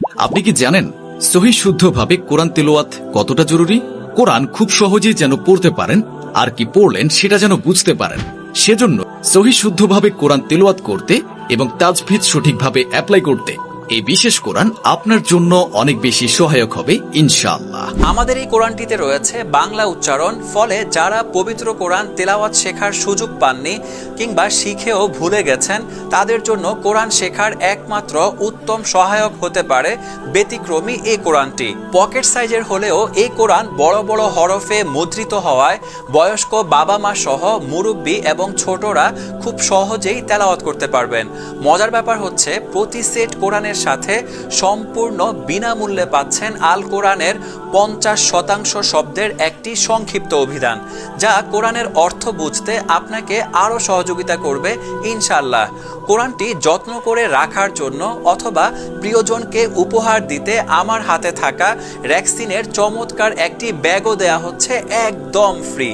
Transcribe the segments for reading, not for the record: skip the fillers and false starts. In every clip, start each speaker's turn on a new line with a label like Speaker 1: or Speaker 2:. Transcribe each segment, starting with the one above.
Speaker 1: আপনি কি জানেন সহি শুদ্ধভাবে কোরআন তেলাওয়াত কতটা জরুরি? কোরআন খুব সহজেই যেন পড়তে পারেন, আর কি পড়লেন সেটা যেন বুঝতে পারেন। সেজন্য সহি শুদ্ধভাবে কোরআন তেলাওয়াত করতে এবং তাজভিদ সঠিকভাবে অ্যাপ্লাই করতে এই বিশেষ কোরআন আপনার জন্য অনেক বেশি সহায়ক হবে ইনশাআল্লাহ।
Speaker 2: আমাদের এই কোরআনটিতে রয়েছে বাংলা উচ্চারণ, ফলে যারা পবিত্র কোরআন তেলাওয়াত শেখার সুযোগ পাননি কিংবা শিখেও ভুলে গেছেন, তাদের জন্য কোরআন শেখার একমাত্র উত্তম সহায়ক হতে পারে ব্যতিক্রমী এই কোরআনটি। পকেট সাইজের হলেও এই কোরআন বড় বড় হরফে মুদ্রিত হওয়ায় বয়স্ক বাবা মা সহ মুরব্বী এবং ছোটরা খুব সহজেই তেলাওয়াত করতে পারবেন। মজার ব্যাপার হচ্ছে, প্রতি সেট কোরআনের সাথে সম্পূর্ণ বিনামূল্যে পাচ্ছেন আল কোরআনের 50% শব্দের একটি সংক্ষিপ্ত অভিধান, যা কোরআনের অর্থ বুঝতে আপনাকে আরো সহযোগিতা করবে ইনশাআল্লাহ। কোরআনটি যত্ন করে রাখার জন্য অথবা প্রিয়জনকে উপহার দিতে আমার হাতে থাকা রেক্সিনের চমৎকার একটি ব্যাগও দেয়া হচ্ছে একদম ফ্রি।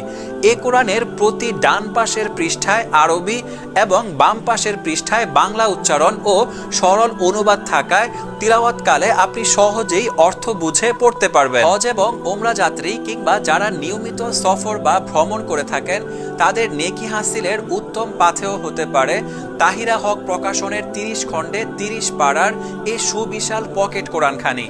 Speaker 2: এ কোরআনের প্রতি ডান পাশের পৃষ্ঠায় আরবি এবং বাম পাশের পৃষ্ঠায় বাংলা উচ্চারণ ও সরল অনুবাদ থাকায় তিলাওয়াতকালে আপনি সহজেই অর্থ বুঝে পড়তে পারবেন। হজ এবং ওমরা যাত্রী কিংবা যারা নিয়মিত সফর বা ভ্রমণ করে থাকেন, তাদের নেকি হাসিলের উত্তম পাথেয় হতে পারে তাহিরা হক প্রকাশনের 30 খণ্ডে 30 পাড়ার এই সুবিশাল পকেট কোরআনখানি।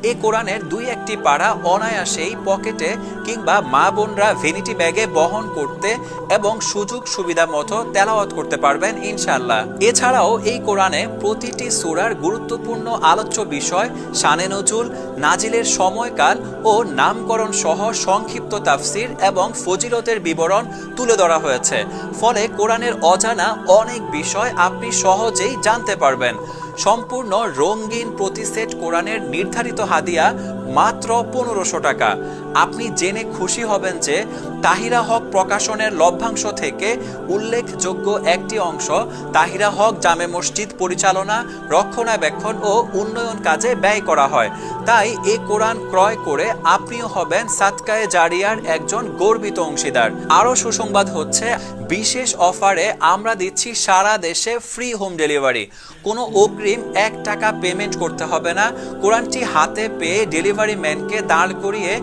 Speaker 2: এই কোরআনের 2-1টি পাড়া অনায়াসেই পকেটে কিংবা মা বোনরা ভ্যানিটি ব্যাগে বহন করতে এবং সুযোগ সুবিধা মতো তেলাওয়াত করতে পারবেন ইনশাআল্লাহ। এছাড়াও এই কোরআনে প্রতিটি সূরার গুরুত্বপূর্ণ আলোচ্য বিষয়, শানে নজুল, নাজিলের সময়কাল ও নামকরণ সহ সংক্ষিপ্ত তাফসির এবং ফজিলতের বিবরণ তুলে ধরা হয়েছে। ফলে কোরআনের অজানা অনেক বিষয় আপনি সহজেই জানতে পারবেন। সম্পূর্ণ রঙিন প্রতি সেট কোরআনের নির্ধারিত হাদিয়া মাত্র 1500 টাকা। আপনি জেনে খুশি হবেন যে তাহিরা হক প্রকাশনের লভ্যাংশ থেকে উল্লেখযোগ্য একটি অংশ তাহিরা হক জামে মসজিদ পরিচালনা, রক্ষণাবেক্ষণ ও উন্নয়ন কাজে ব্যয় করা হয়। তাই এই কোরআন ক্রয় করে আপনিও হবেন সাদকায়ে জারিয়ার একজন গর্বিত অংশীদার। আরও সুসংবাদ হচ্ছে, বিশেষ অফারে আমরা দিচ্ছি সারা দেশে ফ্রি হোম ডেলিভারি। কোনো অগ্রিম 1 টাকা পেমেন্ট করতে হবে না। কোরআনটি হাতে পেয়ে ডেলিভারি ম্যানকে দাঁড় করিয়ে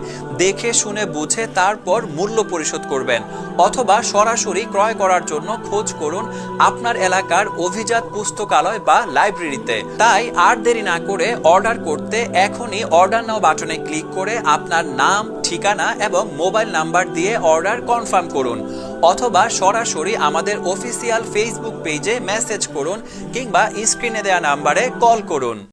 Speaker 2: দেখে শুনে বুঝে তারপর মূল্য পরিশোধ করবেন, অথবা সরাসরি ক্রয় করার জন্য খোঁজ করুন আপনার এলাকার অভিজাত পুস্তকালয় বা লাইব্রেরিতে। তাই আর দেরি না করে অর্ডার করতে এখনই অর্ডার নাও বাটনে ক্লিক করে আপনার নাম, ঠিকানা এবং মোবাইল নাম্বার দিয়ে অর্ডার কনফার্ম করুন, অথবা সরাসরি আমাদের অফিসিয়াল ফেসবুক পেজে মেসেজ করুন কিংবা স্ক্রিনে দেওয়া নাম্বারে কল করুন।